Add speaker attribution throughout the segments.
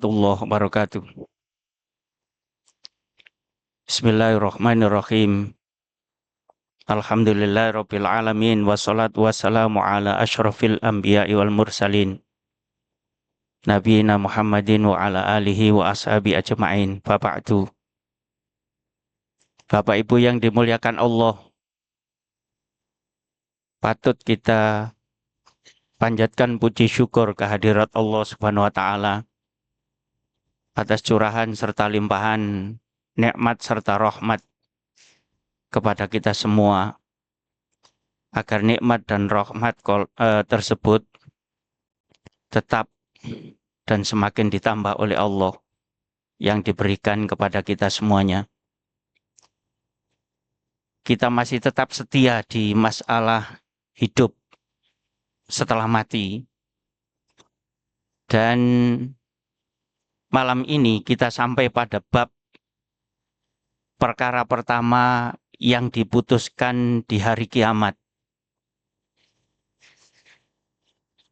Speaker 1: warahmatullahi wabarakatuh. Bismillahirrahmanirrahim. Alhamdulillahirabbil alamin wassalatu wassalamu ala asyrafil anbiya'i wal mursalin nabiyina Muhammadin wa ala alihi wa ashabi ajma'in. Ba'du. Bapak Ibu yang dimuliakan Allah, patut kita panjatkan puji syukur kehadirat Allah Subhanahu wa taala atas curahan serta limpahan nikmat serta rahmat kepada kita semua, agar nikmat dan rahmat tersebut tetap dan semakin ditambah oleh Allah yang diberikan kepada kita semuanya. Kita masih tetap setia di masalah hidup setelah mati. Dan malam ini kita sampai pada bab perkara pertama yang diputuskan di hari kiamat.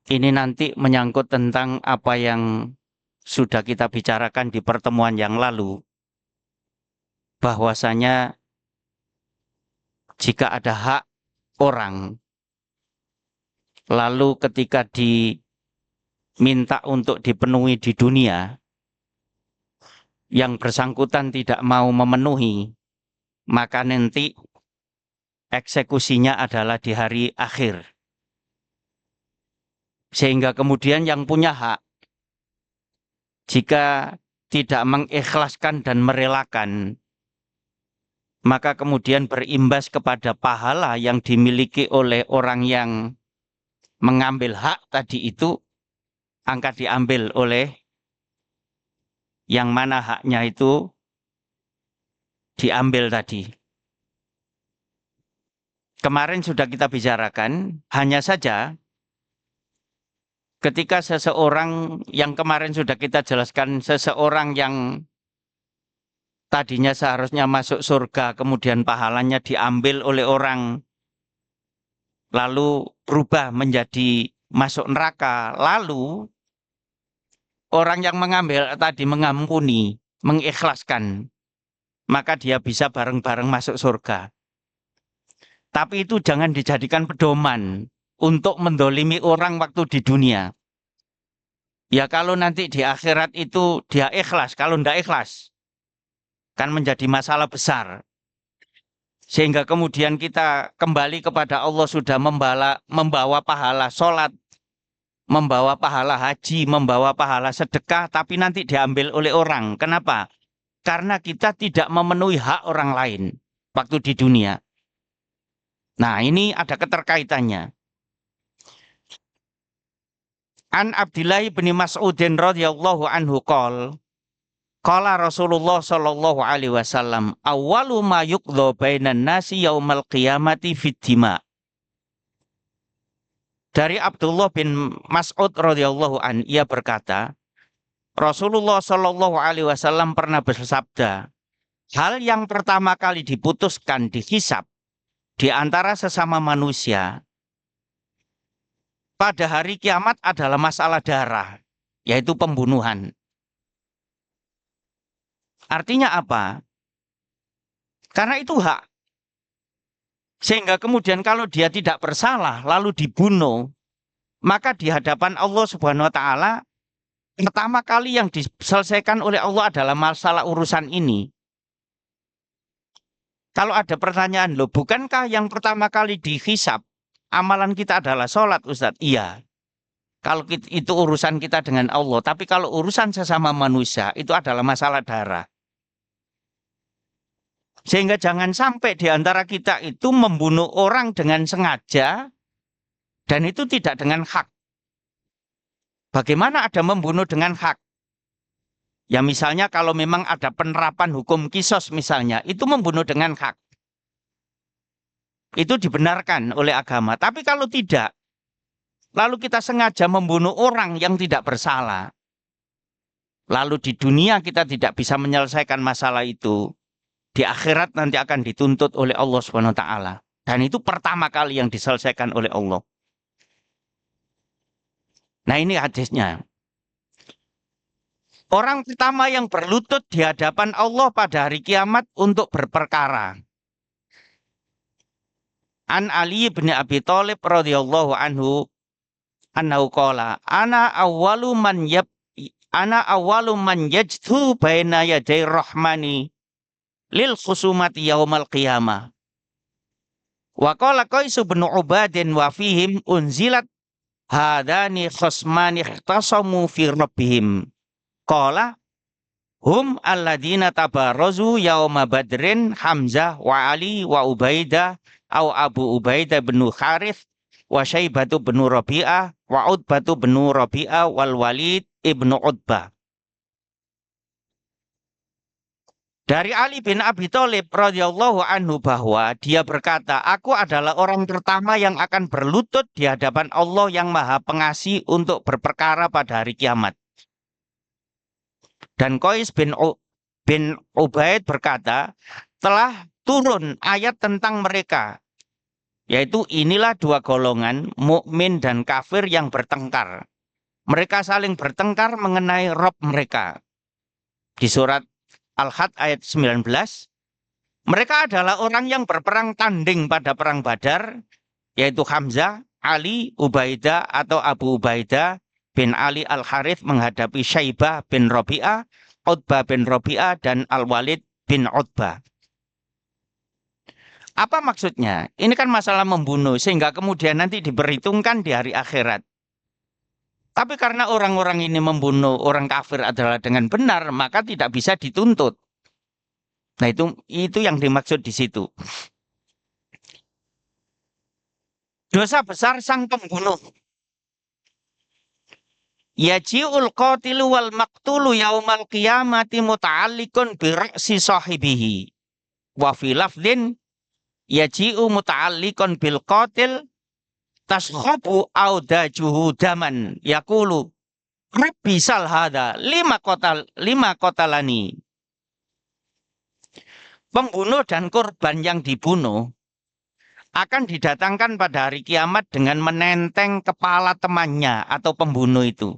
Speaker 1: Ini nanti menyangkut tentang apa yang sudah kita bicarakan di pertemuan yang lalu, bahwasanya jika ada hak orang, lalu ketika diminta untuk dipenuhi di dunia, yang bersangkutan tidak mau memenuhi, maka nanti eksekusinya adalah di hari akhir. Sehingga kemudian yang punya hak, jika tidak mengikhlaskan dan merelakan, maka kemudian berimbas kepada pahala yang dimiliki oleh orang yang mengambil hak tadi itu, angkat diambil oleh yang mana haknya itu diambil tadi. Kemarin sudah kita bicarakan, hanya saja ketika seseorang yang kemarin sudah kita jelaskan, seseorang yang tadinya seharusnya masuk surga, kemudian pahalanya diambil oleh orang, lalu berubah menjadi masuk neraka, lalu orang yang mengambil tadi mengampuni, mengikhlaskan, maka dia bisa bareng-bareng masuk surga. Tapi itu jangan dijadikan pedoman untuk mendolimi orang waktu di dunia. Ya kalau nanti di akhirat itu dia ikhlas, kalau tidak ikhlas, kan menjadi masalah besar. Sehingga kemudian kita kembali kepada Allah sudah membawa pahala sholat, membawa pahala haji, membawa pahala sedekah, tapi nanti diambil oleh orang. Kenapa? Karena kita tidak memenuhi hak orang lain waktu di dunia. Nah, ini ada keterkaitannya. An Abdillah bin Mas'udin radhiyallahu anhu qala Rasulullah sallallahu alaihi wasallam, awwalu ma yuqdha bainan nasi yaumal qiyamati fid dima. Dari Abdullah bin Mas'ud radhiyallahu an, ia berkata, Rasulullah sallallahu alaihi wasallam pernah bersabda, hal yang pertama kali diputuskan dihisab di antara sesama manusia pada hari kiamat adalah masalah darah, yaitu pembunuhan. Artinya apa? Karena itu hak. Sehingga kemudian kalau dia tidak bersalah lalu dibunuh, maka di hadapan Allah Subhanahu wa taala pertama kali yang diselesaikan oleh Allah adalah masalah urusan ini. Kalau ada pertanyaan, loh, bukankah yang pertama kali dihisab amalan kita adalah sholat, Ustadz? Iya. Kalau itu urusan kita dengan Allah. Tapi kalau urusan sesama manusia, itu adalah masalah darah. Sehingga jangan sampai di antara kita itu membunuh orang dengan sengaja, dan itu tidak dengan hak. Bagaimana ada membunuh dengan hak? Ya misalnya kalau memang ada penerapan hukum kisos misalnya, itu membunuh dengan hak. Itu dibenarkan oleh agama. Tapi kalau tidak, lalu kita sengaja membunuh orang yang tidak bersalah, lalu di dunia kita tidak bisa menyelesaikan masalah itu, di akhirat nanti akan dituntut oleh Allah Subhanahu wa taala. Dan itu pertama kali yang diselesaikan oleh Allah. Nah, ini hadisnya. Orang pertama yang berlutut di hadapan Allah pada hari kiamat untuk berperkara. An Ali bin Abi Thalib radhiyallahu anhu annahu qala ana awwalu man yajthu baina yaday rahmani lil khusumati yaumal qiyamah. Wa qala Qais bin Ubadin wa fihim unzilat hadani khusmani ikhtasamu fi rabbihim. Qala hum alladina tabarazu yauma badrin Hamzah wa Ali wa Ubaidah au Abu Ubaidah bin Harith wa Syaibatu bin Rabi'ah wa Utbatu bin Rabi'ah wal Walid ibnu Utbah. Dari Ali bin Abi Thalib radhiyallahu anhu bahwa dia berkata, aku adalah orang pertama yang akan berlutut di hadapan Allah yang Maha Pengasih untuk berperkara pada hari kiamat. Dan Qais bin Ubaid berkata, telah turun ayat tentang mereka, yaitu inilah dua golongan, mukmin dan kafir yang bertengkar. Mereka saling bertengkar mengenai Rob mereka. Di surat Al-Had ayat 19, mereka adalah orang yang berperang tanding pada perang Badar, yaitu Hamzah, Ali, Ubaidah atau Abu Ubaidah bin Ali Al-Harith menghadapi Syaibah bin Rabi'ah, Utbah bin Rabi'ah, dan Al-Walid bin Utbah. Apa maksudnya? Ini kan masalah membunuh, sehingga kemudian nanti diperhitungkan di hari akhirat. Tapi karena orang-orang ini membunuh orang kafir adalah dengan benar, maka tidak bisa dituntut. Nah itu yang dimaksud di situ. Dosa besar sang pembunuh. Yaji'ul qatilu wal maqtulu yaumal qiyamati muta'alliqun bi ra'si sahibihi. Wa fi lafdhin yaji'u muta'alliqun bil qatil tashkhabu audajuhu daman yaqulu rabbi sal hadha lima qatalani. Pembunuh dan korban yang dibunuh akan didatangkan pada hari kiamat dengan menenteng kepala temannya atau pembunuh itu.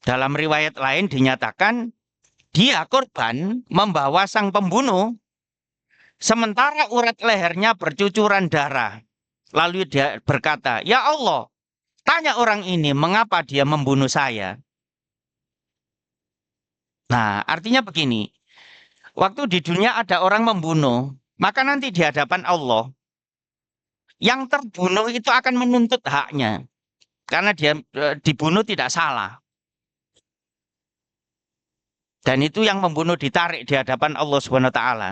Speaker 1: Dalam riwayat lain dinyatakan dia korban membawa sang pembunuh, sementara urat lehernya bercucuran darah. Lalu dia berkata, ya Allah, tanya orang ini mengapa dia membunuh saya. Nah, artinya begini, waktu di dunia ada orang membunuh, maka nanti di hadapan Allah, yang terbunuh itu akan menuntut haknya. Karena dia dibunuh tidak salah. Dan itu yang membunuh ditarik di hadapan Allah Subhanahu wa taala.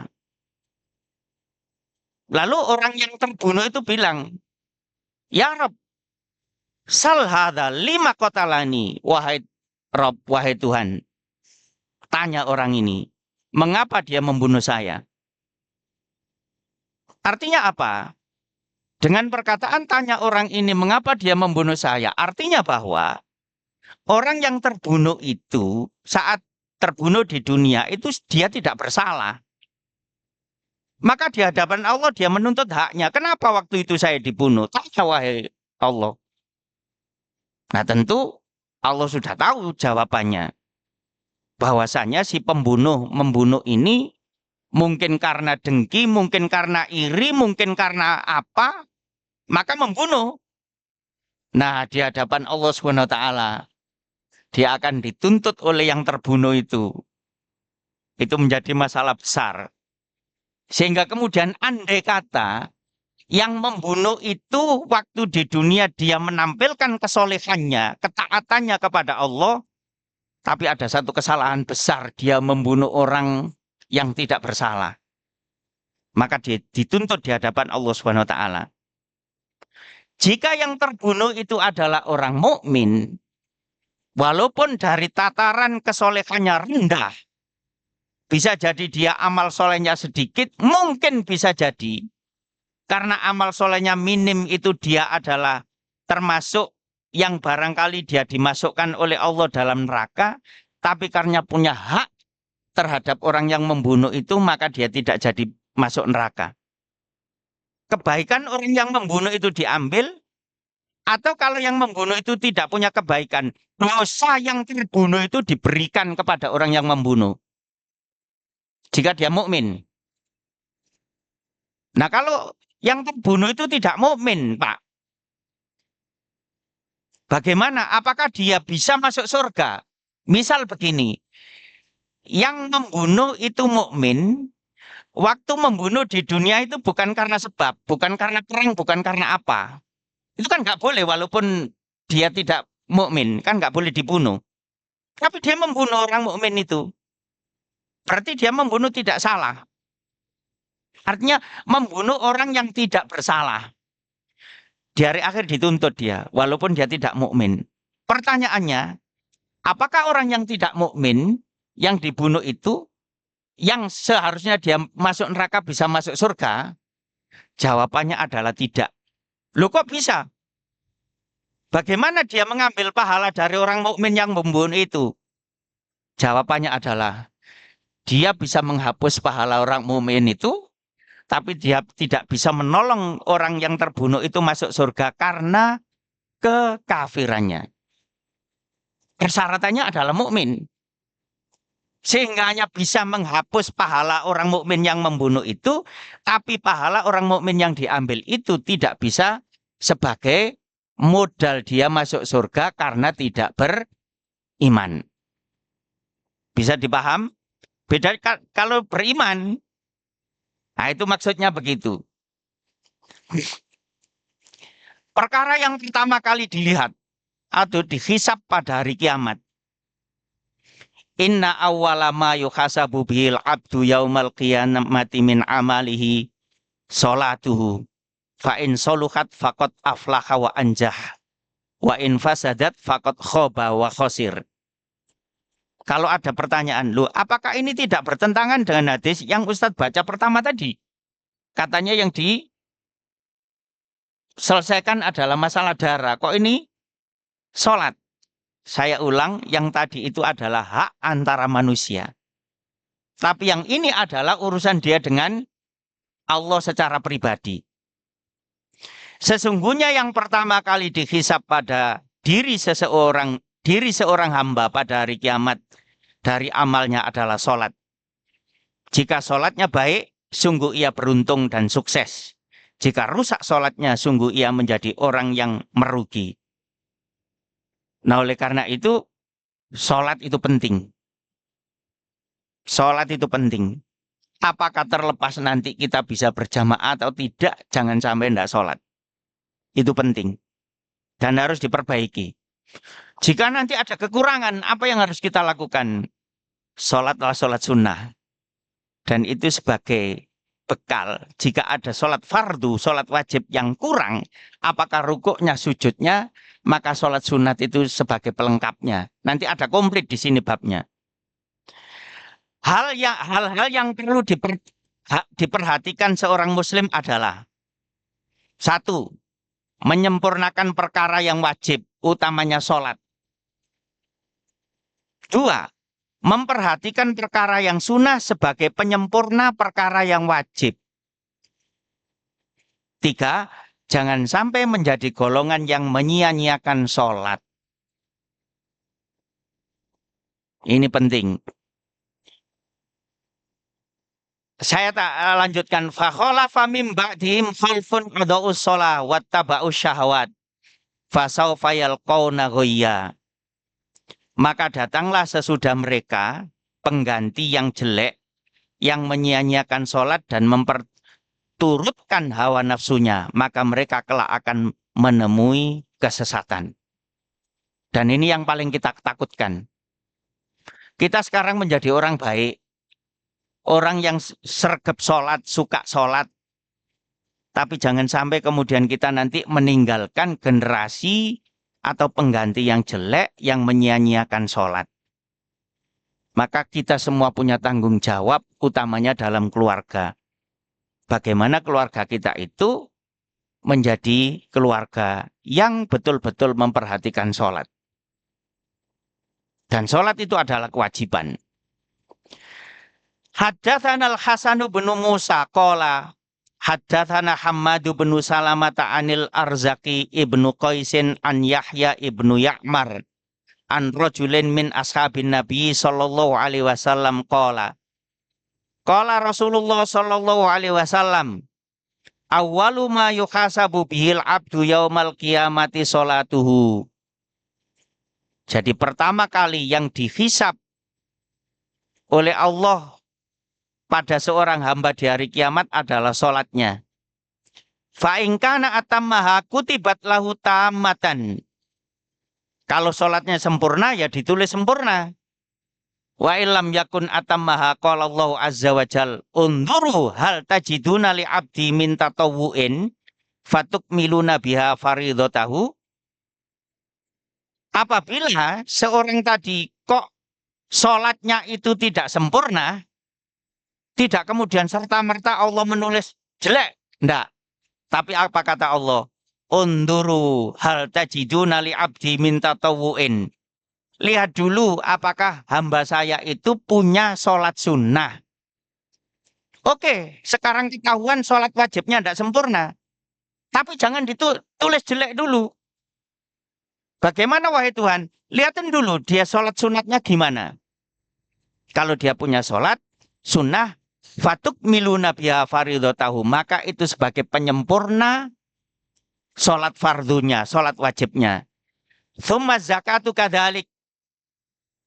Speaker 1: Lalu orang yang terbunuh itu bilang, ya Rabb, sal hadza lima qatalani, wahai Rabb, wahai Tuhan. Tanya orang ini, mengapa dia membunuh saya? Artinya apa? Dengan perkataan tanya orang ini mengapa dia membunuh saya, artinya bahwa orang yang terbunuh itu saat terbunuh di dunia itu dia tidak bersalah. Maka di hadapan Allah dia menuntut haknya. Kenapa waktu itu saya dibunuh? Tanya wahai Allah. Nah tentu Allah sudah tahu jawabannya. Bahwasanya si pembunuh membunuh ini mungkin karena dengki, mungkin karena iri, mungkin karena apa, maka membunuh. Nah di hadapan Allah SWT dia akan dituntut oleh yang terbunuh itu. Itu menjadi masalah besar. Sehingga kemudian andai kata yang membunuh itu waktu di dunia dia menampilkan kesolehannya, ketaatannya kepada Allah, tapi ada satu kesalahan besar, dia membunuh orang yang tidak bersalah. Maka dia dituntut di hadapan Allah SWT. Jika yang terbunuh itu adalah orang mukmin, walaupun dari tataran kesolehannya rendah, bisa jadi dia amal solehnya sedikit, mungkin bisa jadi karena amal solehnya minim itu dia adalah termasuk yang barangkali dia dimasukkan oleh Allah dalam neraka, tapi karena punya hak terhadap orang yang membunuh itu, maka dia tidak jadi masuk neraka. Kebaikan orang yang membunuh itu diambil, Atau kalau yang membunuh itu tidak punya kebaikan, dosa yang terbunuh itu diberikan kepada orang yang membunuh. Jika dia mukmin. Nah, kalau yang terbunuh itu tidak mukmin, Pak, bagaimana? Apakah dia bisa masuk surga? Misal begini, yang membunuh itu mukmin, waktu membunuh di dunia itu bukan karena sebab, bukan karena perang, bukan karena apa. Itu kan nggak boleh walaupun dia tidak mukmin, kan nggak boleh dibunuh. Tapi dia membunuh orang mukmin itu, berarti dia membunuh tidak salah. Artinya membunuh orang yang tidak bersalah. Di hari akhir dituntut dia, walaupun dia tidak mukmin. Pertanyaannya, apakah orang yang tidak mukmin yang dibunuh itu yang seharusnya dia masuk neraka bisa masuk surga? Jawabannya adalah tidak. Loh kok bisa? Bagaimana dia mengambil pahala dari orang mukmin yang membunuh itu? Jawabannya adalah dia bisa menghapus pahala orang mukmin itu, tapi dia tidak bisa menolong orang yang terbunuh itu masuk surga karena kekafirannya. Persyaratannya adalah mukmin. Sehingga hanya bisa menghapus pahala orang mukmin yang membunuh itu, tapi pahala orang mukmin yang diambil itu tidak bisa sebagai modal dia masuk surga karena tidak beriman. Bisa dipaham? Beda kalau beriman. Nah, itu maksudnya begitu. Perkara yang pertama kali dilihat atau dihisab pada hari kiamat. Inna awwala ma yuhasabu bihil abdu yaumal qiyamati min amalihi sholatuhu. Fa in soluhat faqad aflaha wa anjah. Wa in fasadat faqad khoba wa khosir. Kalau ada pertanyaan, loh, apakah ini tidak bertentangan dengan hadis yang Ustadz baca pertama tadi? Katanya yang diselesaikan adalah masalah darah. Kok ini sholat? Saya ulang, yang tadi itu adalah hak antara manusia. Tapi yang ini adalah urusan dia dengan Allah secara pribadi. Sesungguhnya yang pertama kali dihisab pada diri seorang hamba pada hari kiamat dari amalnya adalah sholat. Jika sholatnya baik, sungguh ia beruntung dan sukses. Jika rusak sholatnya, sungguh ia menjadi orang yang merugi. Nah, oleh karena itu, sholat itu penting. Sholat itu penting. Apakah terlepas nanti kita bisa berjamaah atau tidak, jangan sampai tidak sholat. Itu penting. Dan harus diperbaiki. Jika nanti ada kekurangan, apa yang harus kita lakukan? Sholatlah sholat sunnah. Dan itu sebagai bekal. Jika ada sholat fardu, sholat wajib yang kurang, apakah rukuknya, sujudnya, maka sholat sunat itu sebagai pelengkapnya. Nanti ada komplit di sini babnya. Hal-hal yang perlu diperhatikan seorang muslim adalah satu, menyempurnakan perkara yang wajib, utamanya sholat. Dua, memperhatikan perkara yang sunnah sebagai penyempurna perkara yang wajib. Tiga, jangan sampai menjadi golongan yang menyia-nyiakan sholat. Ini penting. Saya tak lanjutkan. Fakhalafa mim ba'dihim khalfun qada'us shalah wattaba'us syahawat. Fasawfa yalqawna ghayya. Maka datanglah sesudah mereka pengganti yang jelek, yang menyia-nyiakan sholat dan memperturutkan hawa nafsunya. Maka mereka kelak akan menemui kesesatan. Dan ini yang paling kita takutkan. Kita sekarang menjadi orang baik. Orang yang sergap sholat, suka sholat. Tapi jangan sampai kemudian kita nanti meninggalkan generasi atau pengganti yang jelek yang menyia-nyiakan sholat. Maka kita semua punya tanggung jawab utamanya dalam keluarga. Bagaimana keluarga kita itu menjadi keluarga yang betul-betul memperhatikan sholat. Dan sholat itu adalah kewajiban. Haddatsanal Hasan bin Musa qala Haddatsana Hammad bin Salamata anil Arzaqi ibnu Qaisin an Yahya ibnu Ya'mar an rajulin min ashabin Nabi sallallahu alaihi wasallam qala Rasulullah sallallahu alaihi wasallam awwalu ma yuhasabu bihil abdu yaumal qiyamati sholatuhu. Jadi pertama kali yang dihisab oleh Allah pada seorang hamba di hari kiamat adalah sholatnya. Fa in kana atammaha kutibat lahu tammatan. Kalau sholatnya sempurna ya ditulis sempurna. Wa illam yakun atammaha qala Allah azza wa jal unduru hal tajiduna li abdi min tatawu'in fatukmiluna biha faridatahu. Apabila seorang tadi kok sholatnya itu tidak sempurna, tidak kemudian serta-merta Allah menulis jelek. Enggak. Tapi apa kata Allah? Unduru hal tajiduna li abdi min tatawu'in. Lihat dulu apakah hamba saya itu punya sholat sunnah. Oke, sekarang ketahuan sholat wajibnya tidak sempurna. Tapi jangan ditulis jelek dulu. Bagaimana wahai Tuhan? Lihatin dulu dia sholat sunatnya gimana. Kalau dia punya sholat sunnah, fatuk miluna biha faridatahu, maka itu sebagai penyempurna sholat fardunya, sholat wajibnya. Tsumma zakatu kadzalik.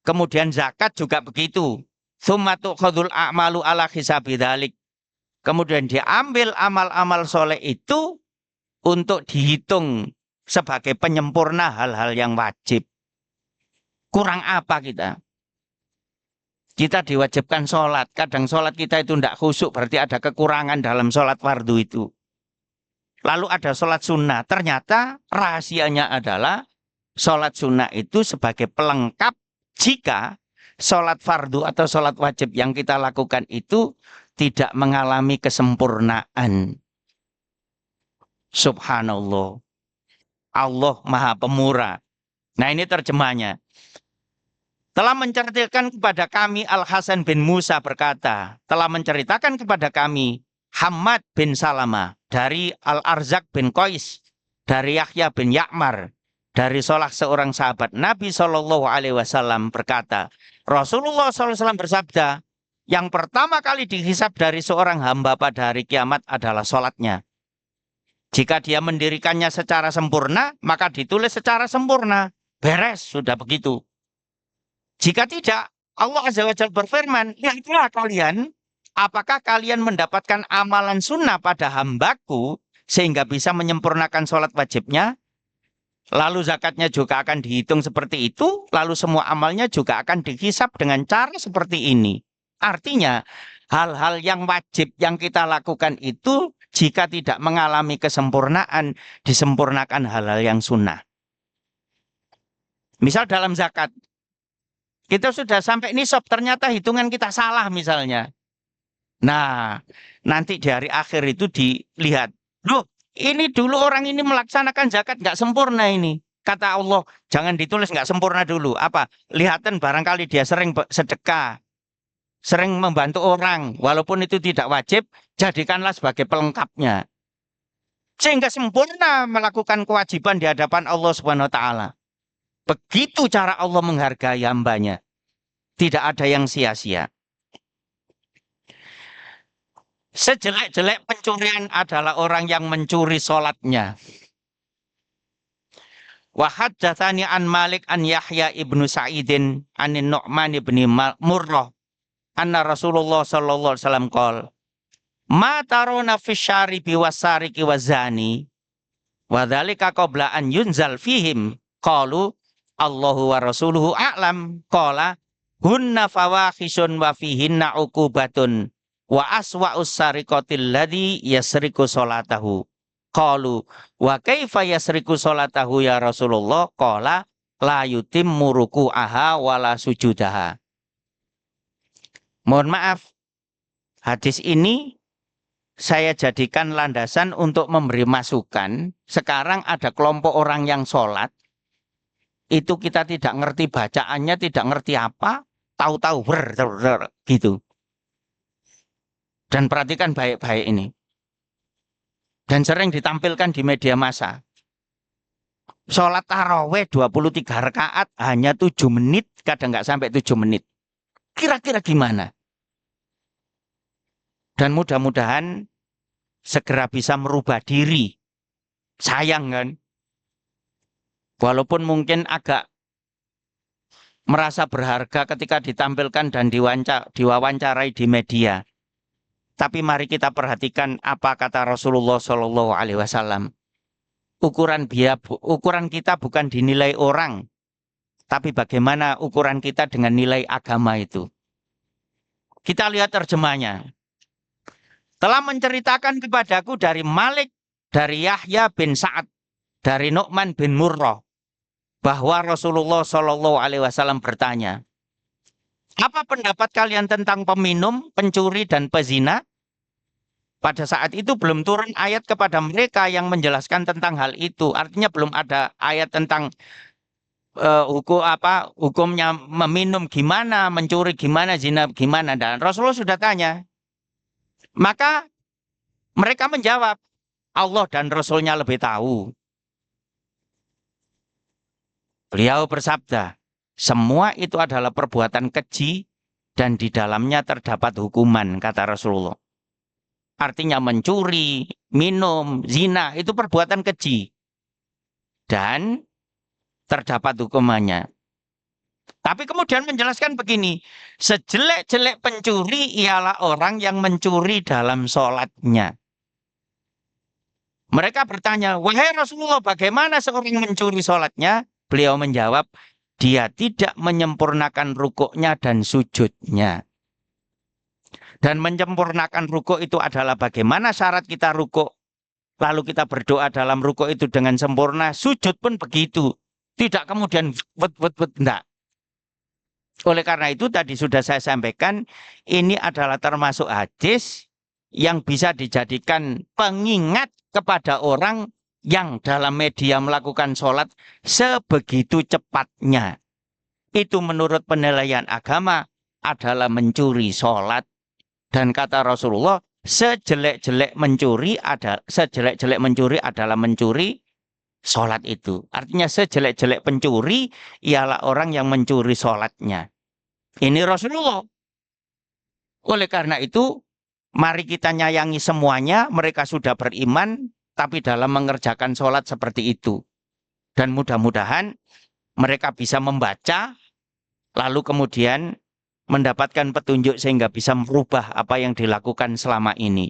Speaker 1: Kemudian zakat juga begitu. Tsumma tu'khadul a'malu ala hisabi dzalik. Kemudian diambil amal-amal soleh itu untuk dihitung sebagai penyempurna hal-hal yang wajib. Kurang apa kita? Kita diwajibkan sholat. Kadang sholat kita itu tidak khusyuk, berarti ada kekurangan dalam sholat fardu itu. Lalu ada sholat sunnah. Ternyata rahasianya adalah sholat sunnah itu sebagai pelengkap jika sholat fardu atau sholat wajib yang kita lakukan itu tidak mengalami kesempurnaan. Subhanallah. Allah Maha Pemurah. Nah ini terjemahnya. Telah menceritakan kepada kami Al-Hasan bin Musa berkata, telah menceritakan kepada kami Hammad bin Salama dari Al-Arzaq bin Qais, dari Yahya bin Ya'mar, dari salah seorang sahabat Nabi Shallallahu Alaihi Wasallam berkata, Rasulullah SAW bersabda, yang pertama kali dihisab dari seorang hamba pada hari kiamat adalah sholatnya. Jika dia mendirikannya secara sempurna, maka ditulis secara sempurna. Beres, sudah begitu. Jika tidak, Allah Azza wa Jalla berfirman, lihatlah kalian, apakah kalian mendapatkan amalan sunnah pada hambaku, sehingga bisa menyempurnakan sholat wajibnya, lalu zakatnya juga akan dihitung seperti itu, lalu semua amalnya juga akan dihisab dengan cara seperti ini. Artinya, hal-hal yang wajib yang kita lakukan itu, jika tidak mengalami kesempurnaan, disempurnakan hal-hal yang sunnah. Misal dalam zakat, kita sudah sampai nisab, ternyata hitungan kita salah misalnya. Nah, nanti di hari akhir itu dilihat, loh ini dulu orang ini melaksanakan zakat nggak sempurna ini. Kata Allah, jangan ditulis nggak sempurna dulu. Apa? Lihatan barangkali dia sering sedekah, sering membantu orang, walaupun itu tidak wajib, jadikanlah sebagai pelengkapnya. Sehingga sempurna melakukan kewajiban di hadapan Allah Subhanahu wa Ta'ala. Begitu cara Allah menghargai hambanya. Tidak ada yang sia-sia. Sejelek-jelek pencurian adalah orang yang mencuri sholatnya. Wa haddatsani an Malik an Yahya ibnu Sa'idin anin Nu'man ibni Murrah anna Rasulullah sallallahu alaihi wasallam qol ma taruna fi syaribi wasariqi wazani wa dzalika qabla an yunzal fihim qalu Allahu wa rasuluhu a'lam qala hunna fawahisun wa fihinna uqubatun wa aswa'us sariqatil ladzi yasriku salatahu qalu wa kaifa yasriku salatahu ya Rasulullah qala la yutimmu ruku'aha wala sujudaha. Mohon maaf, hadis ini saya jadikan landasan untuk memberi masukan. Sekarang ada kelompok orang yang sholat, itu kita tidak ngerti bacaannya, tidak ngerti apa, tahu-tahu gitu. Dan perhatikan baik-baik ini. dan sering ditampilkan di media massa. Sholat taraweh 23 rakaat hanya 7 menit, kadang nggak sampai 7 menit. Kira-kira gimana? Dan mudah-mudahan segera bisa merubah diri. Sayang kan? Walaupun mungkin agak merasa berharga ketika ditampilkan dan diwawancarai di media. Tapi mari kita perhatikan apa kata Rasulullah Shallallahu Alaihi Wasallam. Ukuran kita bukan dinilai orang, tapi bagaimana ukuran kita dengan nilai agama itu. Kita lihat terjemahnya. Telah menceritakan kepadaku dari Malik, dari Yahya bin Sa'ad, dari Nu'man bin Murrah, bahwa Rasulullah Shallallahu Alaihi Wasallam bertanya, apa pendapat kalian tentang peminum, pencuri, dan pezina? Pada saat itu belum turun ayat kepada mereka yang menjelaskan tentang hal itu. Artinya belum ada ayat tentang hukumnya meminum gimana, mencuri gimana, zina gimana. Dan Rasulullah sudah tanya. Maka mereka menjawab, Allah dan Rasulnya lebih tahu. Beliau bersabda, semua itu adalah perbuatan keji dan di dalamnya terdapat hukuman, kata Rasulullah. Artinya mencuri, minum, zina, itu perbuatan keji. Dan terdapat hukumannya. Tapi kemudian menjelaskan begini, sejelek-jelek pencuri ialah orang yang mencuri dalam sholatnya. Mereka bertanya, wahai Rasulullah, bagaimana seorang mencuri sholatnya? Beliau menjawab, dia tidak menyempurnakan rukuknya dan sujudnya. Dan menyempurnakan rukuk itu adalah bagaimana syarat kita rukuk. Lalu kita berdoa dalam rukuk itu dengan sempurna. Sujud pun begitu. Tidak kemudian enggak. Oleh karena itu tadi sudah saya sampaikan, ini adalah termasuk hadis yang bisa dijadikan pengingat kepada orang yang dalam media melakukan sholat sebegitu cepatnya. Itu menurut penilaian agama adalah mencuri sholat. Dan kata Rasulullah, sejelek-jelek mencuri adalah mencuri sholat itu. Artinya sejelek-jelek pencuri ialah orang yang mencuri sholatnya. Ini Rasulullah. Oleh karena itu, mari kita nyayangi semuanya. Mereka sudah beriman, tapi dalam mengerjakan sholat seperti itu. Dan mudah-mudahan mereka bisa membaca, lalu kemudian mendapatkan petunjuk sehingga bisa merubah apa yang dilakukan selama ini.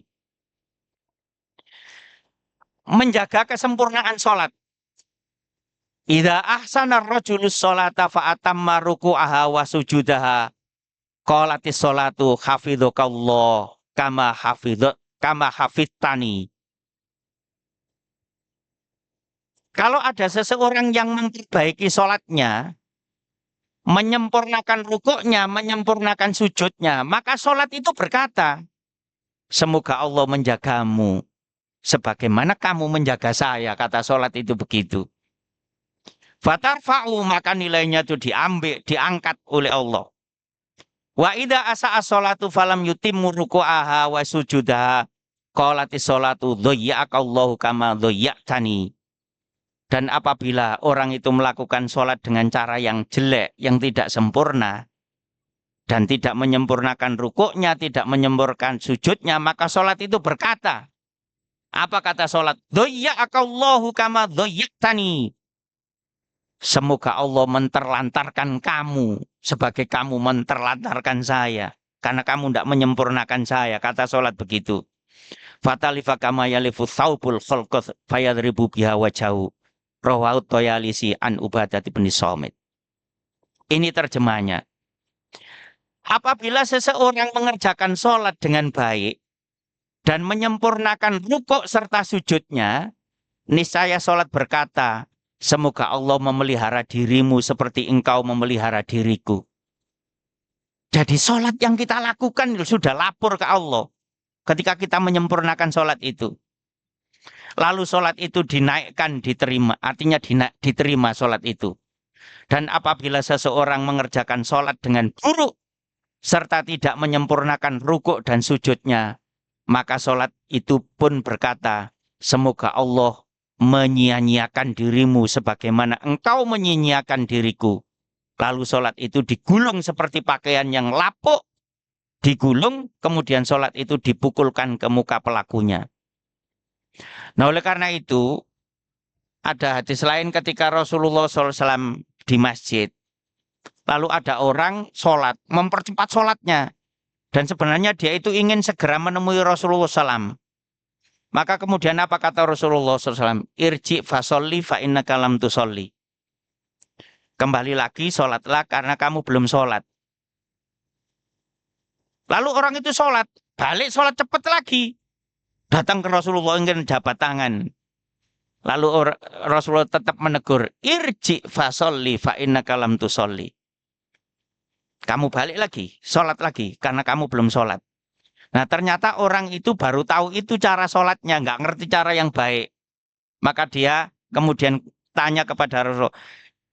Speaker 1: Menjaga kesempurnaan sholat. Idza ahsana ar-rajulus sholata fa atamma ruku'aha wa sujudaha qalatis sholatu hafidzakallah kama hafidtani. Kalau ada seseorang yang memperbaiki sholatnya, menyempurnakan rukuknya, menyempurnakan sujudnya, maka sholat itu berkata, semoga Allah menjagamu sebagaimana kamu menjaga saya, kata sholat itu begitu. Fatarfa'u, maka nilainya itu diangkat oleh Allah. Wa idza asa'a sholatu falam yutimmu ruku'aha wa sujudaha qalatis sholatu dhayya'akallahu kama dhayya'tani. Dan apabila orang itu melakukan sholat dengan cara yang jelek, yang tidak sempurna, dan tidak menyempurnakan rukuknya, tidak menyempurnakan sujudnya, maka sholat itu berkata, apa kata sholat? Dhayya'akallahu kama dhayya'tani. Semoga Allah menterlantarkan kamu, sebagai kamu menterlantarkan saya, karena kamu tidak menyempurnakan saya, kata sholat begitu. Fatalifa kama yalifu thawbul khalqath fayadribu biha wajahu. Rawahu Toyalisi an Ubadah bin Samit. Ini terjemahnya. Apabila seseorang mengerjakan sholat dengan baik dan menyempurnakan rukuk serta sujudnya, niscaya sholat berkata, semoga Allah memelihara dirimu seperti engkau memelihara diriku. Jadi sholat yang kita lakukan sudah lapor ke Allah ketika kita menyempurnakan sholat itu. Lalu sholat itu dinaikkan, diterima. Artinya diterima sholat itu. Dan apabila seseorang mengerjakan sholat dengan buruk, serta tidak menyempurnakan rukuk dan sujudnya, maka sholat itu pun berkata, semoga Allah menyia-nyiakan dirimu sebagaimana engkau menyia-nyiakan diriku. Lalu sholat itu digulung seperti pakaian yang lapuk, digulung, kemudian sholat itu dipukulkan ke muka pelakunya. Nah, oleh karena itu, ada hadis lain ketika Rasulullah SAW di masjid. Lalu ada orang sholat, mempercepat sholatnya. Dan sebenarnya dia itu ingin segera menemui Rasulullah SAW. Maka kemudian apa kata Rasulullah SAW? Irji fasolli fa innaka lam tusolli. Kembali lagi sholatlah karena kamu belum sholat. Lalu orang itu sholat, balik sholat cepat lagi. Datang ke Rasulullah ingin jabat tangan. Lalu Rasulullah tetap menegur, irji fasolli fa innaka lam tusolli. Kamu balik lagi, sholat lagi karena kamu belum sholat. Nah, ternyata orang itu baru tahu itu cara sholatnya, nggak ngerti cara yang baik. Maka dia kemudian tanya kepada Rasulullah,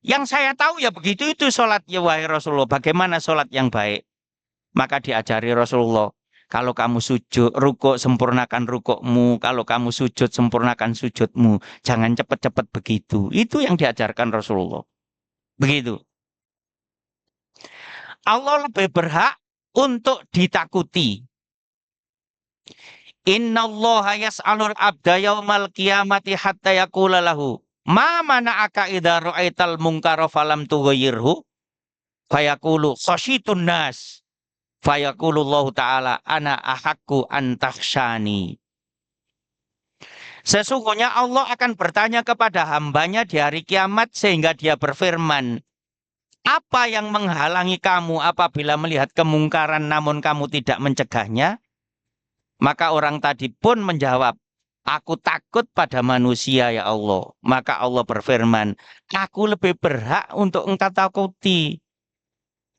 Speaker 1: yang saya tahu ya begitu itu sholatnya wahai Rasulullah, bagaimana sholat yang baik? Maka diajari Rasulullah, kalau kamu sujud, rukuk, sempurnakan rukukmu. Kalau kamu sujud, sempurnakan sujudmu. Jangan cepat-cepat begitu. Itu yang diajarkan Rasulullah. Begitu. Allah lebih berhak untuk ditakuti. Innallaha yas'alul abda yaumal qiyamati hatta yaqula lahu ma mana'aka idza ra'aital munkara falam tughayyirhu fayaqulu khashitun nas fayaqulullahu ta'ala ana ahaqqu an takhshani. Sesungguhnya Allah akan bertanya kepada hambanya di hari kiamat sehingga dia berfirman, apa yang menghalangi kamu apabila melihat kemungkaran namun kamu tidak mencegahnya? Maka orang tadi pun menjawab, aku takut pada manusia ya Allah. Maka Allah berfirman, aku lebih berhak untuk engkau takuti.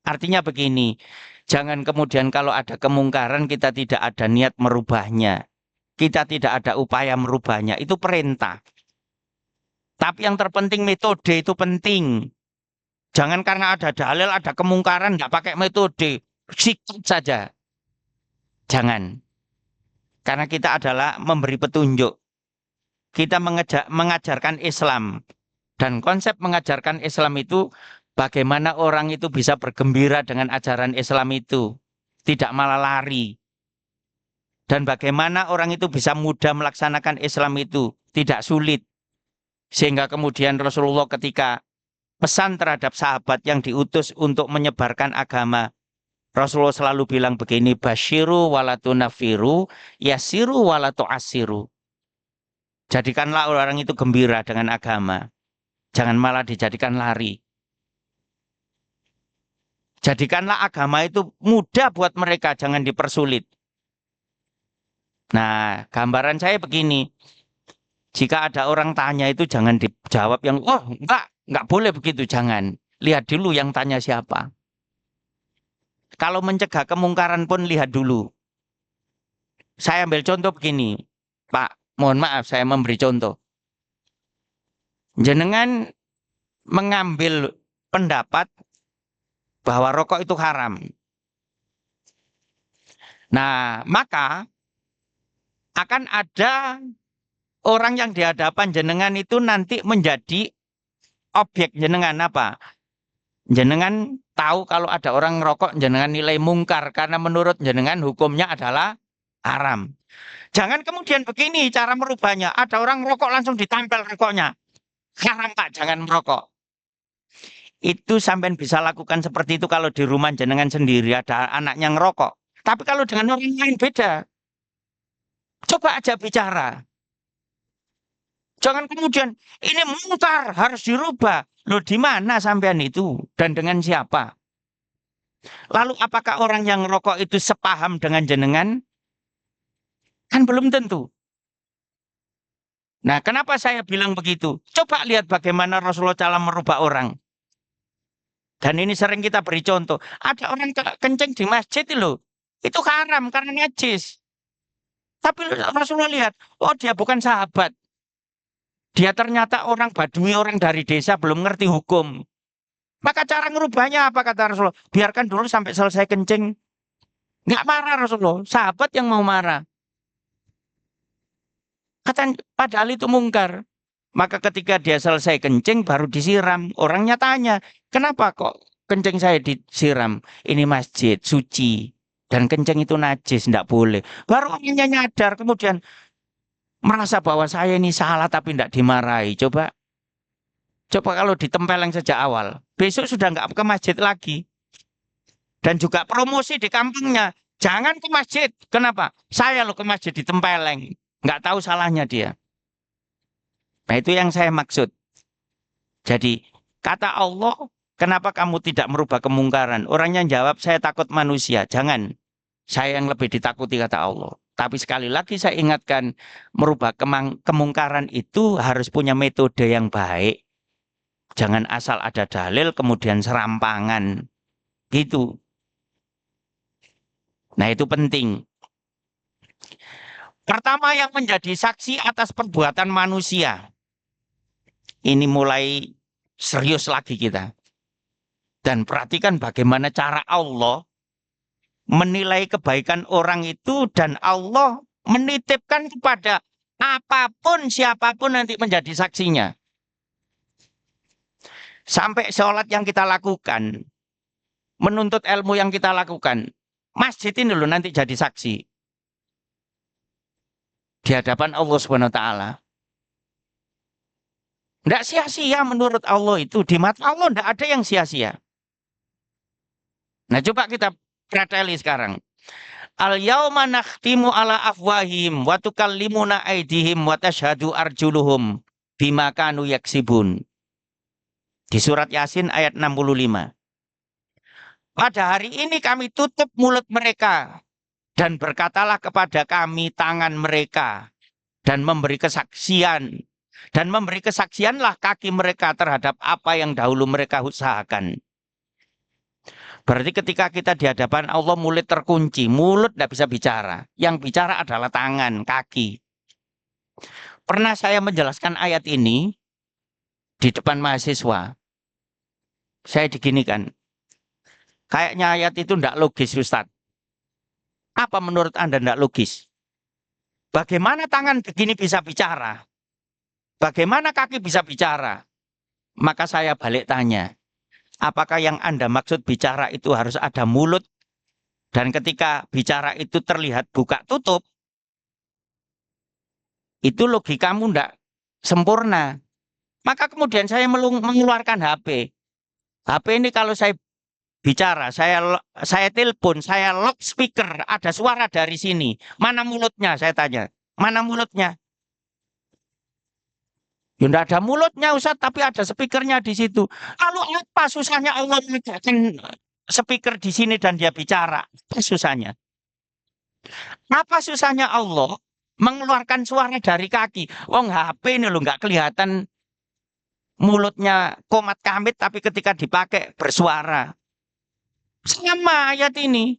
Speaker 1: Artinya begini, jangan kemudian kalau ada kemungkaran kita tidak ada niat merubahnya. Kita tidak ada upaya merubahnya, itu perintah. Tapi yang terpenting metode itu penting. Jangan karena ada dalil, ada kemungkaran, nggak pakai metode, sikap saja. Jangan. Karena kita adalah memberi petunjuk. Kita mengajarkan Islam. Dan konsep mengajarkan Islam itu bagaimana orang itu bisa bergembira dengan ajaran Islam itu. Tidak malah lari. Dan bagaimana orang itu bisa mudah melaksanakan Islam itu. Tidak sulit. Sehingga kemudian Rasulullah ketika pesan terhadap sahabat yang diutus untuk menyebarkan agama, Rasulullah selalu bilang begini, basyiru walatunafiru, yasiru walatu'asiru. Jadikanlah orang itu gembira dengan agama. Jangan malah dijadikan lari. Jadikanlah agama itu mudah buat mereka, jangan dipersulit. Nah, gambaran saya begini. Jika ada orang tanya itu jangan dijawab yang, oh enggak boleh begitu, jangan. Lihat dulu yang tanya siapa. Kalau mencegah kemungkaran pun lihat dulu. Saya ambil contoh begini. Pak, mohon maaf saya memberi contoh. Jenengan mengambil pendapat bahwa rokok itu haram. Nah, maka akan ada orang yang di hadapan jenengan itu nanti menjadi objek jenengan apa? Jenengan tahu kalau ada orang ngerokok, jenengan nilai mungkar karena menurut jenengan hukumnya adalah haram. Jangan kemudian begini cara merubahnya. Ada orang ngerokok langsung ditempel rokoknya. Haram Pak, jangan merokok. Itu sampai bisa lakukan seperti itu kalau di rumah jenengan sendiri ada anaknya ngerokok. Tapi kalau dengan orang lain beda. Coba aja bicara. Jangan kemudian ini mungkar harus dirubah. Loh di mana sampean itu dan dengan siapa? Lalu apakah orang yang ngerokok itu sepaham dengan jenengan? Kan belum tentu. Nah, kenapa saya bilang begitu? Coba lihat bagaimana Rasulullah SAW merubah orang. Dan ini sering kita beri contoh. Ada orang kencing di masjid loh. Itu haram karena najis. Tapi Rasulullah lihat, oh dia bukan sahabat. Dia ternyata orang Badui, orang dari desa, belum ngerti hukum. Maka cara ngerubahnya apa kata Rasulullah? Biarkan dulu sampai selesai kencing. Nggak marah Rasulullah, sahabat yang mau marah. Padahal itu mungkar. Maka ketika dia selesai kencing baru disiram. Orangnya tanya, kenapa kok kencing saya disiram? Ini masjid, suci. Dan kencing itu najis, tidak boleh. Baru orangnya nyadar, kemudian merasa bahwa saya ini salah tapi tidak dimarahi. Coba kalau ditempeleng sejak awal. Besok sudah nggak ke masjid lagi. Dan juga promosi di kampungnya. Jangan ke masjid. Kenapa? Saya loh ke masjid ditempeleng. Nggak tahu salahnya dia. Nah itu yang saya maksud. Jadi kata Allah, kenapa kamu tidak merubah kemungkaran? Orangnya jawab, saya takut manusia. Jangan. Saya yang lebih ditakuti kata Allah. Tapi sekali lagi saya ingatkan, merubah kemungkaran itu harus punya metode yang baik. Jangan asal ada dalil kemudian serampangan. Gitu. Nah itu penting. Pertama yang menjadi saksi atas perbuatan manusia. Ini mulai serius lagi kita. Dan perhatikan bagaimana cara Allah menilai kebaikan orang itu dan Allah menitipkan kepada apapun siapapun nanti menjadi saksinya. Sampai sholat yang kita lakukan, menuntut ilmu yang kita lakukan, masjid ini loh nanti jadi saksi di hadapan Allah Subhanahu wa taala. Tidak sia-sia menurut Allah itu. Di mata Allah tidak ada yang sia-sia. Nah coba kita prateli sekarang. Al-yawma nakhtimu ala afwahim wa tukallimuna aydihim wa tashhadu arjuluhum bima kanu yaksibun. Di surat Yasin ayat 65. Pada hari ini kami tutup mulut mereka dan berkatalah kepada kami tangan mereka dan memberi kesaksian. Dan memberi kesaksianlah kaki mereka terhadap apa yang dahulu mereka usahakan. Berarti ketika kita di hadapan Allah mulut terkunci, mulut tidak bisa bicara. Yang bicara adalah tangan, kaki. Pernah saya menjelaskan ayat ini di depan mahasiswa. Saya diginikan. Kayaknya ayat itu tidak logis, Ustadz. Apa menurut Anda tidak logis? Bagaimana tangan begini bisa bicara? Bagaimana kaki bisa bicara? Maka saya balik tanya, apakah yang Anda maksud bicara itu harus ada mulut? Dan ketika bicara itu terlihat buka tutup, itu logikamu tidak sempurna. Maka kemudian saya mengeluarkan HP. HP ini kalau saya bicara, saya telepon, saya lock speaker, ada suara dari sini. Mana mulutnya? Saya tanya. Mana mulutnya? Ya tidak ada mulutnya Ustaz, tapi ada speakernya di situ. Lalu apa susahnya Allah menegakkan speaker di sini dan dia bicara? Apa susahnya? Apa susahnya Allah mengeluarkan suara dari kaki? Wong HP ini loh nggak kelihatan mulutnya komat kamit, tapi ketika dipakai bersuara. Sama ayat ini.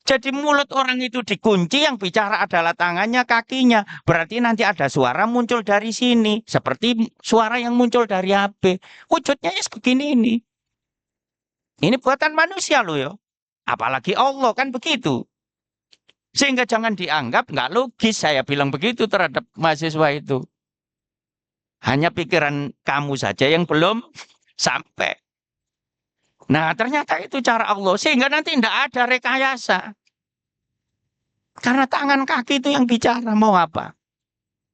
Speaker 1: Jadi mulut orang itu dikunci, yang bicara adalah tangannya, kakinya. Berarti nanti ada suara muncul dari sini. Seperti suara yang muncul dari HP. Wujudnya ya begini ini. Ini buatan manusia loh ya. Apalagi Allah kan begitu. Sehingga jangan dianggap nggak logis saya bilang begitu terhadap mahasiswa itu. Hanya pikiran kamu saja yang belum sampai. Nah ternyata itu cara Allah. Sehingga nanti tidak ada rekayasa. Karena tangan kaki itu yang bicara. Mau apa?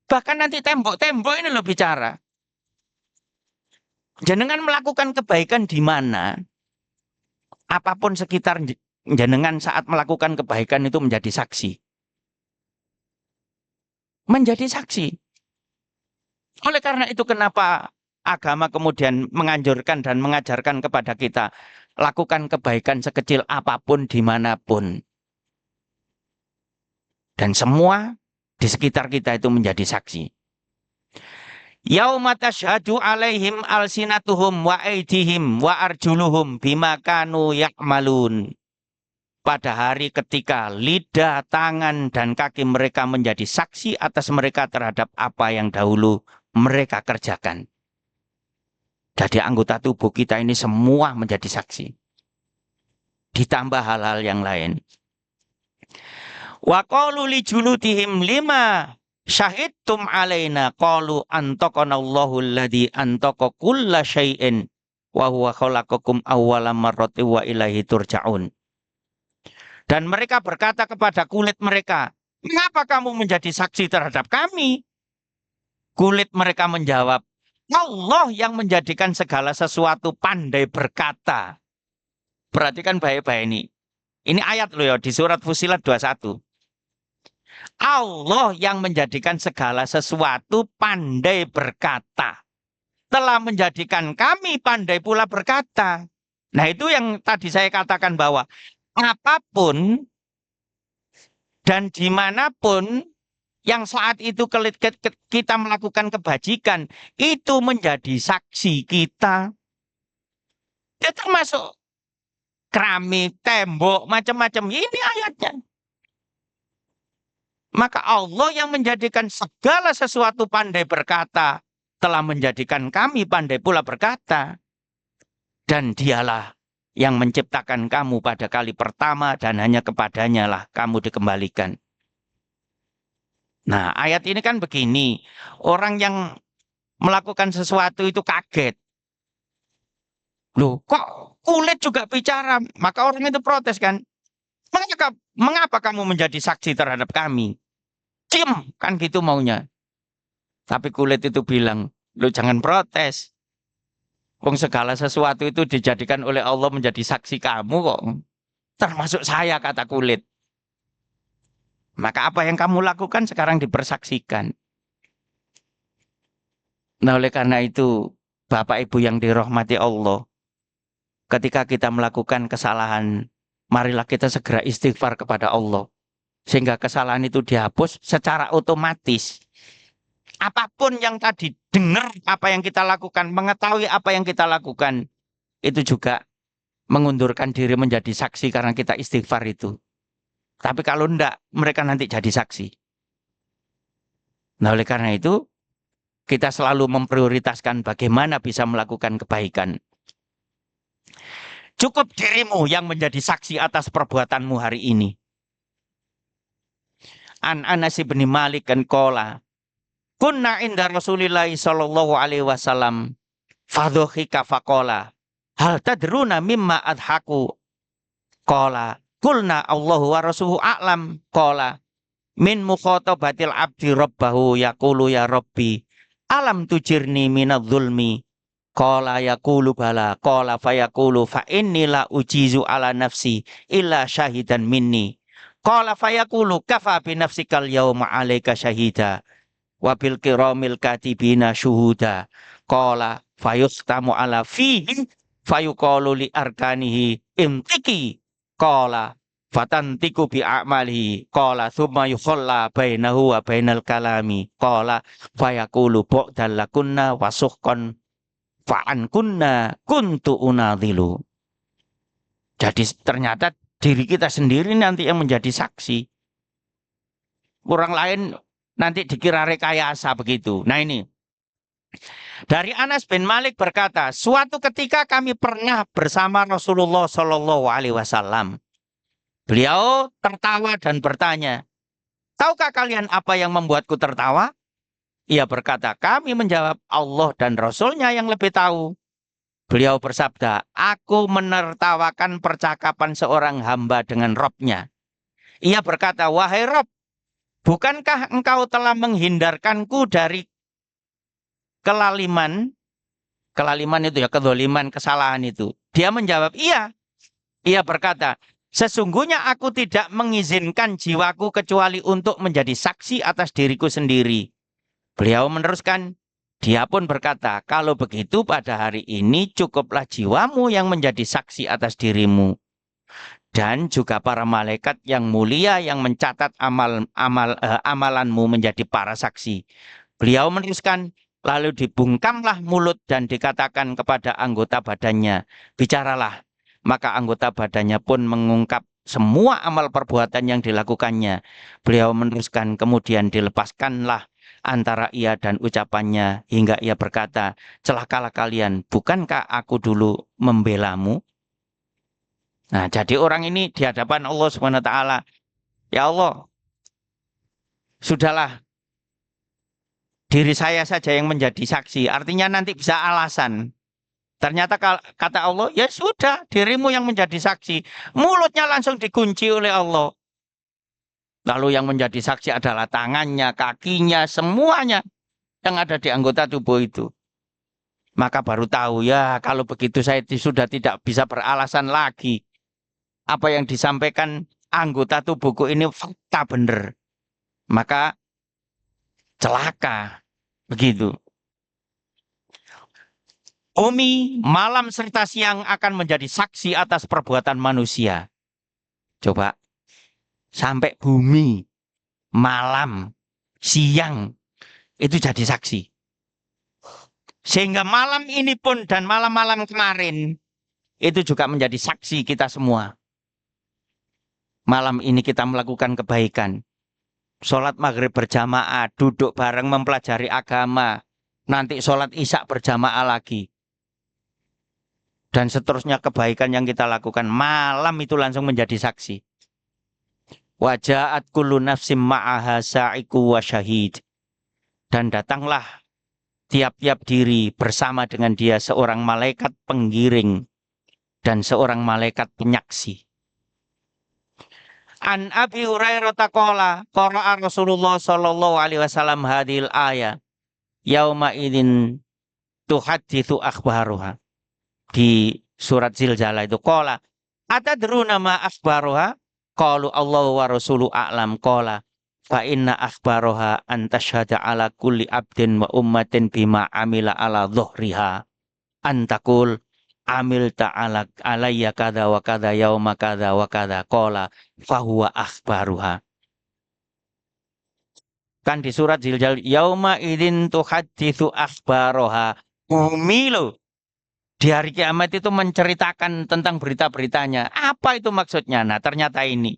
Speaker 1: Bahkan nanti tembok-tembok ini loh bicara. Jenengan melakukan kebaikan di mana? Apapun sekitar jenengan saat melakukan kebaikan itu menjadi saksi. Menjadi saksi. Oleh karena itu kenapa agama kemudian menganjurkan dan mengajarkan kepada kita lakukan kebaikan sekecil apapun dimanapun. Dan semua di sekitar kita itu menjadi saksi. Yauma tashhadu alaihim alsinatuhum wa aydihim wa arjuluhum bima kanu ya'malun. Pada hari ketika lidah, tangan, dan kaki mereka menjadi saksi atas mereka terhadap apa yang dahulu mereka kerjakan. Jadi anggota tubuh kita ini semua menjadi saksi. Ditambah hal-hal yang lain. Wa qalu li juludihim lima Syahidtum alaina qalu antaqanallahu alladzi antaqa kulla syai'in wa huwa khalaqakum awwala marratin wa ilaihi turja'un. Dan mereka berkata kepada kulit mereka, "Mengapa kamu menjadi saksi terhadap kami?" Kulit mereka menjawab, Allah yang menjadikan segala sesuatu pandai berkata. Perhatikan baik-baik ini. Ini ayat loh ya di surat Fussilat 21. Allah yang menjadikan segala sesuatu pandai berkata. Telah menjadikan kami pandai pula berkata. Nah itu yang tadi saya katakan bahwa apapun dan dimanapun yang saat itu kita melakukan kebajikan, itu menjadi saksi kita. Itu termasuk keramik, tembok, macam-macam. Ini ayatnya. Maka Allah yang menjadikan segala sesuatu pandai berkata, telah menjadikan kami pandai pula berkata. Dan dialah yang menciptakan kamu pada kali pertama dan hanya kepadanya lah kamu dikembalikan. Nah ayat ini kan begini, orang yang melakukan sesuatu itu kaget. Loh kok kulit juga bicara? Maka orang itu protes kan. Mengapa kamu menjadi saksi terhadap kami? Ciem, kan gitu maunya. Tapi kulit itu bilang, lu jangan protes. Wong segala sesuatu itu dijadikan oleh Allah menjadi saksi kamu kok. Termasuk saya, kata kulit. Maka apa yang kamu lakukan sekarang dipersaksikan. Nah oleh karena itu, Bapak Ibu yang dirahmati Allah, ketika kita melakukan kesalahan, marilah kita segera istighfar kepada Allah. Sehingga kesalahan itu dihapus secara otomatis. Apapun yang tadi dengar apa yang kita lakukan, mengetahui apa yang kita lakukan, itu juga mengundurkan diri menjadi saksi karena kita istighfar itu. Tapi kalau enggak, mereka nanti jadi saksi. Nah oleh karena itu, kita selalu memprioritaskan bagaimana bisa melakukan kebaikan. Cukup dirimu yang menjadi saksi atas perbuatanmu hari ini. An Anas bin Malik kan qala, kunna inda Rasulillah sallallahu alaihi wasallam fadhuhika faqala hal tadruna mimma adhaku qala qulna Allahu wa rasuluhu a'lam qala min mukhatabatil abdi rabbahu yaqulu ya rabbi alam tujirni minadh-dhulmi qala yaqulu bala qala fayaqulu fa inni la ujizu ala nafsi illa syahidan minni qala fayaqulu kafa bi nafsikal yawma 'alaika syahida wabil kiramil katibina syuhuda qala fayustamu ala fihi fayuqalu li arkanihi imtiki qala fatantiku bi a'malihi qala thumma yukhalla bainahu wa bainal kalami qala fayaqulu bu'dal lakunna wasuhqan fa'an kunna kuntu unadhilu. Jadi ternyata diri kita sendiri nanti yang menjadi saksi. Orang lain nanti dikira rekayasa begitu. Nah ini. Dari Anas bin Malik berkata, suatu ketika kami pernah bersama Rasulullah Shallallahu Alaihi Wasallam. Beliau tertawa dan bertanya, tahukah kalian apa yang membuatku tertawa? Ia berkata, kami menjawab Allah dan Rasulnya yang lebih tahu. Beliau bersabda, aku menertawakan percakapan seorang hamba dengan Robnya. Ia berkata, wahai Rob, bukankah engkau telah menghindarkanku dari kelaliman? Kelaliman itu ya, kedzaliman, kesalahan itu. Dia menjawab, iya. Ia berkata, sesungguhnya aku tidak mengizinkan jiwaku kecuali untuk menjadi saksi atas diriku sendiri. Beliau meneruskan, dia pun berkata, kalau begitu pada hari ini cukuplah jiwamu yang menjadi saksi atas dirimu. Dan juga para malaikat yang mulia yang mencatat amalanmu menjadi para saksi. Beliau meneruskan, lalu dibungkamlah mulut dan dikatakan kepada anggota badannya, bicaralah. Maka anggota badannya pun mengungkap semua amal perbuatan yang dilakukannya. Beliau meneruskan, kemudian dilepaskanlah antara ia dan ucapannya hingga ia berkata, celakalah kalian, bukankah aku dulu membelamu? Nah, jadi orang ini di hadapan Allah Subhanahu wa taala, ya Allah, sudahlah, diri saya saja yang menjadi saksi. Artinya nanti bisa alasan. Ternyata kata Allah, ya sudah, dirimu yang menjadi saksi. Mulutnya langsung dikunci oleh Allah. Lalu yang menjadi saksi adalah tangannya, kakinya, semuanya yang ada di anggota tubuh itu. Maka baru tahu ya, kalau begitu saya sudah tidak bisa beralasan lagi. Apa yang disampaikan anggota tubuhku ini fakta benar. Maka celaka. Begitu. Bumi, malam serta siang akan menjadi saksi atas perbuatan manusia. Coba, sampai bumi, malam, siang, itu jadi saksi. Sehingga malam ini pun dan malam-malam kemarin, itu juga menjadi saksi kita semua. Malam ini kita melakukan kebaikan. Sholat maghrib berjamaah, duduk bareng mempelajari agama. Nanti sholat isya berjamaah lagi. Dan seterusnya kebaikan yang kita lakukan. Malam itu langsung menjadi saksi. Wajaat kullu nafsim ma'aha sa'iku wa syahid. Dan datanglah tiap-tiap diri bersama dengan dia seorang malaikat penggiring dan seorang malaikat penyaksi. An Abi Hurairah taqala qara'a Rasulullah sallallahu alaihi wasallam hadil ayat yauma idzin tuhadditsu akhbaruha. Di surat Zilzalah itu qala atadruna ma akhbaruha qalu Allahu wa rasulu a'lam qala fa inna akhbaruha an tashhada ala kulli abdin wa ummatin bima amila ala dhuhriha antakul amil ta'ala alayya kada wa kada yauma kada wa kada qala fahuwa akhbaruha. Kan di surat Zilzal yauma idzin tuhadditsu akhbaroha. Bumi loh. Di hari kiamat itu menceritakan tentang berita-beritanya. Apa itu maksudnya? Nah, ternyata ini.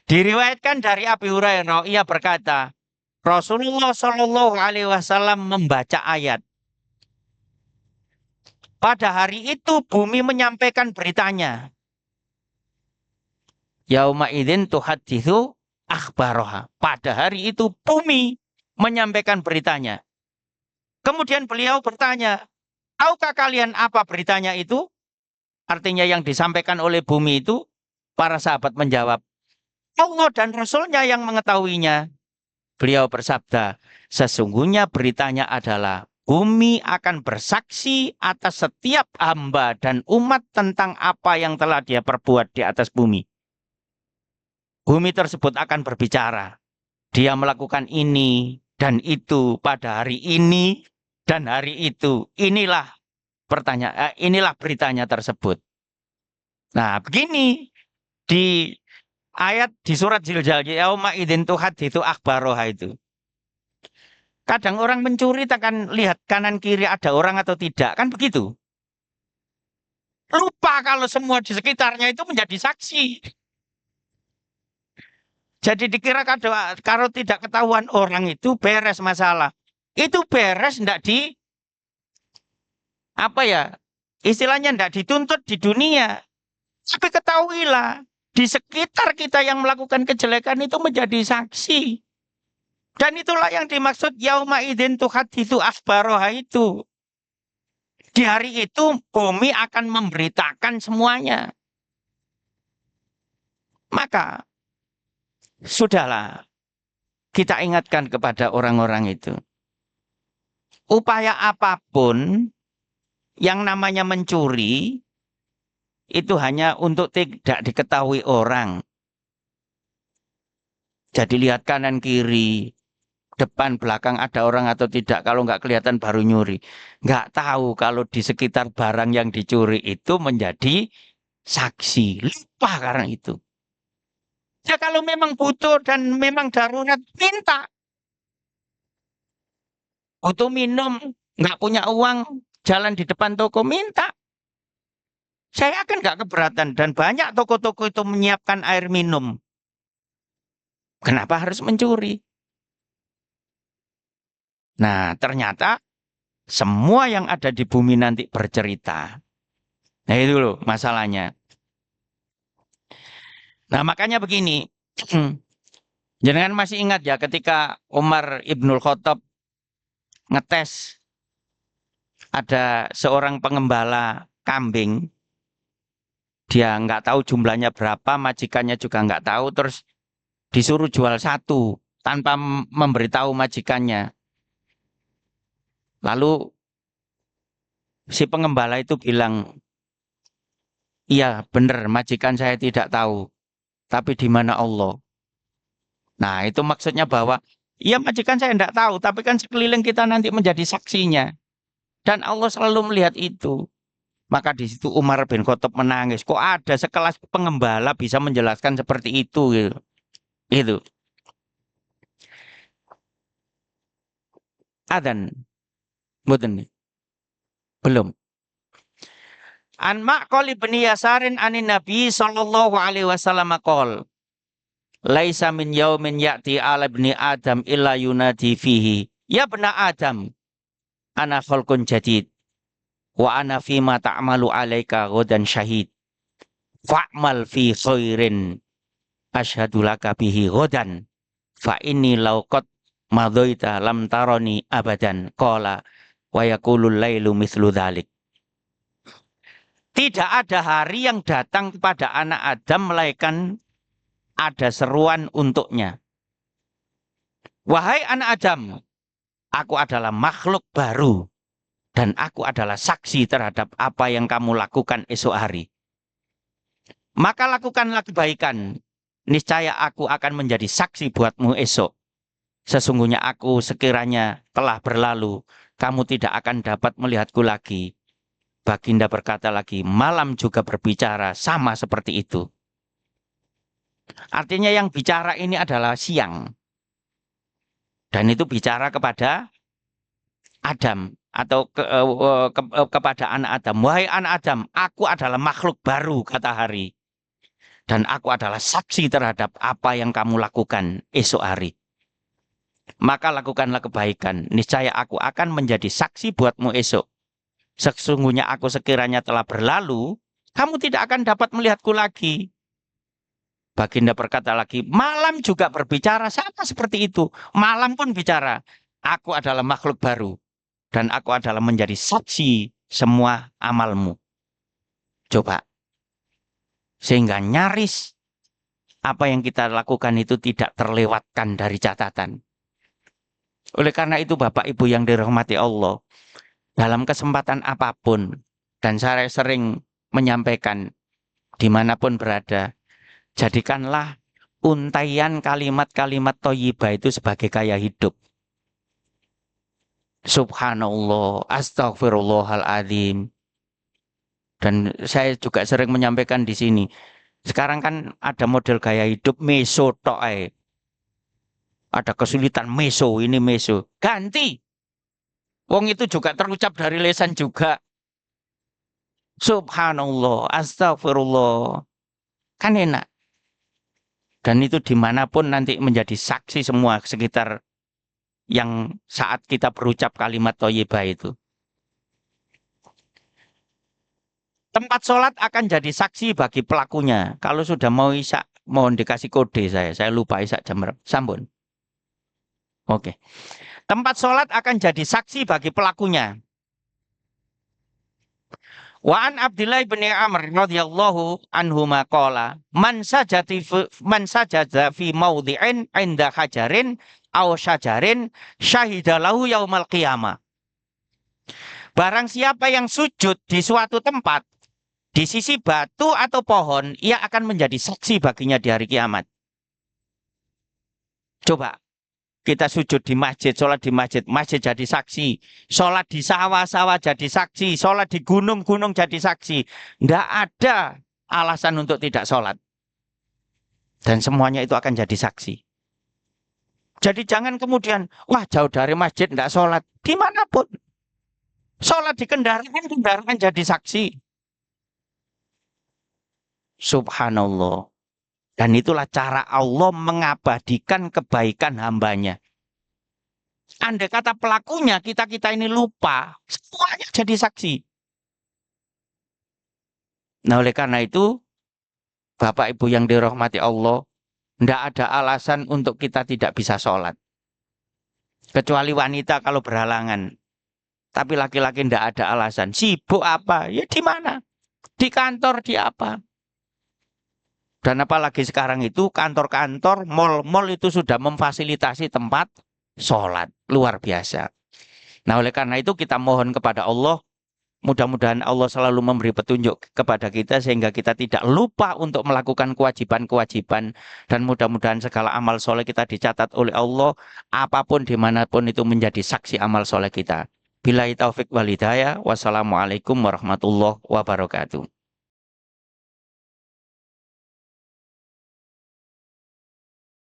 Speaker 1: Diriwayatkan dari Abi Hurairah, ia berkata, Rasulullah Shallallahu alaihi wasallam membaca ayat. Pada hari itu bumi menyampaikan beritanya. Yauma idzin tuhadditsu akhbaroha. Pada hari itu bumi menyampaikan beritanya. Kemudian beliau bertanya, tahukah kalian apa beritanya itu? Artinya yang disampaikan oleh bumi itu, para sahabat menjawab, Allah dan Rasulnya yang mengetahuinya. Beliau bersabda, sesungguhnya beritanya adalah bumi akan bersaksi atas setiap hamba dan umat tentang apa yang telah dia perbuat di atas bumi. Bumi tersebut akan berbicara. Dia melakukan ini dan itu pada hari ini dan hari itu. Inilah inilah beritanya tersebut. Nah, begini di ayat di surat Zilzal yauma idzin tuhadditsu akhbaroha itu. Kadang orang mencuri takkan lihat kanan kiri ada orang atau tidak, kan begitu. Lupa kalau semua di sekitarnya itu menjadi saksi. Jadi dikira kalau tidak ketahuan orang itu beres masalah. Itu beres enggak di apa ya? Istilahnya enggak dituntut di dunia. Tapi ketahuilah di sekitar kita yang melakukan kejelekan itu menjadi saksi. Dan itulah yang dimaksud yauma idzin tuhadditsu akhbaroha itu. Di hari itu bumi akan memberitakan semuanya. Maka sudahlah kita ingatkan kepada orang-orang itu. Upaya apapun yang namanya mencuri itu hanya untuk tidak diketahui orang. Jadi lihat kanan kiri, depan belakang ada orang atau tidak. Kalau nggak kelihatan baru nyuri. Nggak tahu kalau di sekitar barang yang dicuri itu menjadi saksi. Lupa karena itu. Ya kalau memang butuh dan memang darurat, minta. Butuh minum, nggak punya uang, jalan di depan toko, minta. Saya akan nggak keberatan. Dan banyak toko-toko itu menyiapkan air minum. Kenapa harus mencuri? Nah, ternyata semua yang ada di bumi nanti bercerita. Nah, itu loh masalahnya. Nah, makanya begini. Jangan masih ingat ya ketika Umar Ibnul Khattab ngetes ada seorang pengembala kambing, dia nggak tahu jumlahnya berapa, majikannya juga nggak tahu, terus disuruh jual satu tanpa memberitahu majikannya. Lalu si pengembala itu bilang, iya benar majikan saya tidak tahu, tapi di mana Allah? Nah itu maksudnya bahwa, iya majikan saya tidak tahu, tapi kan sekeliling kita nanti menjadi saksinya. Dan Allah selalu melihat itu. Maka di situ Umar bin Khattab menangis. Kok ada sekelas pengembala bisa menjelaskan seperti itu gitu. Itu. Adzan. Mboten. Belum. An Ma'qal bin Yasarin anin Nabi sallallahu alaihi wasallam qol. Laisa min yaumin ya'ti ala ibni Adam illa yunadi fihi. Ya bena Adam. Ana khalqun jadid. Wa ana fima ta'malu alaika ghadan syahid. Fa'mal fi khairin asyhadu laka bihi ghadan. Fa inni law qad madhaita lam tarani abadan. Qala wa yaqulul lailu mithlu dzalik. Tidak ada hari yang datang kepada anak Adam melainkan ada seruan untuknya. Wahai anak Adam, aku adalah makhluk baru dan aku adalah saksi terhadap apa yang kamu lakukan esok hari. Maka lakukanlah kebaikan. Niscaya aku akan menjadi saksi buatmu esok. Sesungguhnya aku sekiranya telah berlalu, kamu tidak akan dapat melihatku lagi. Baginda berkata lagi, malam juga berbicara sama seperti itu. Artinya yang bicara ini adalah siang. Dan itu bicara kepada Adam atau kepada anak Adam. Wahai anak Adam, aku adalah makhluk baru, kata hari. Dan aku adalah saksi terhadap apa yang kamu lakukan esok hari. Maka lakukanlah kebaikan. Niscaya aku akan menjadi saksi buatmu esok. Sesungguhnya aku sekiranya telah berlalu, kamu tidak akan dapat melihatku lagi. Baginda berkata lagi, malam juga berbicara sama seperti itu. Malam pun bicara, aku adalah makhluk baru. Dan aku adalah menjadi saksi semua amalmu. Coba. Sehingga nyaris apa yang kita lakukan itu tidak terlewatkan dari catatan. Oleh karena itu Bapak Ibu yang dirahmati Allah, dalam kesempatan apapun, dan saya sering menyampaikan dimanapun berada, jadikanlah untaian kalimat-kalimat thayyibah itu sebagai gaya hidup. Subhanallah, astagfirullahaladzim. Dan saya juga sering menyampaikan di sini, sekarang kan ada model gaya hidup meso tok ae. Ada kesulitan meso, ini meso. Ganti. Wong itu juga terucap dari lisan juga. Subhanallah, astagfirullah. Kan enak. Dan itu dimanapun nanti menjadi saksi semua sekitar yang saat kita berucap kalimat thayyibah itu. Tempat sholat akan jadi saksi bagi pelakunya. Kalau sudah mau isya, mohon dikasih kode saya lupa isya jam berapa. Sampun. Oke. Tempat sholat akan jadi saksi bagi pelakunya. Wa an Abdullah bin Amr radhiyallahu anhu maqala man sajada fi maudhi'in 'inda hajarin aw syajarin syahida lahu yaumal qiyamah. Barang siapa yang sujud di suatu tempat di sisi batu atau pohon, ia akan menjadi saksi baginya di hari kiamat. Coba kita sujud di masjid, sholat di masjid, masjid jadi saksi. Sholat di sawah-sawah jadi saksi. Sholat di gunung-gunung jadi saksi. Tidak ada alasan untuk tidak sholat. Dan semuanya itu akan jadi saksi. Jadi jangan kemudian, wah jauh dari masjid tidak sholat. Dimanapun. Sholat di kendaraan jadi saksi. Subhanallah. Dan itulah cara Allah mengabadikan kebaikan hambanya. Andai kata pelakunya, kita ini lupa, semuanya jadi saksi. Nah oleh karena itu, Bapak Ibu yang dirahmati Allah, tidak ada alasan untuk kita tidak bisa sholat. Kecuali wanita kalau berhalangan. Tapi laki-laki ndak ada alasan. Sibuk apa? Ya di mana? Di kantor, di apa? Dan apalagi sekarang itu kantor-kantor, mal-mal itu sudah memfasilitasi tempat sholat. Luar biasa. Nah, oleh karena itu kita mohon kepada Allah, mudah-mudahan Allah selalu memberi petunjuk kepada kita sehingga kita tidak lupa untuk melakukan kewajiban-kewajiban, dan mudah-mudahan segala amal soleh kita dicatat oleh Allah, apapun dimanapun itu menjadi saksi amal soleh kita. Billahi taufik wal hidayah. Wassalamualaikum warahmatullahi wabarakatuh.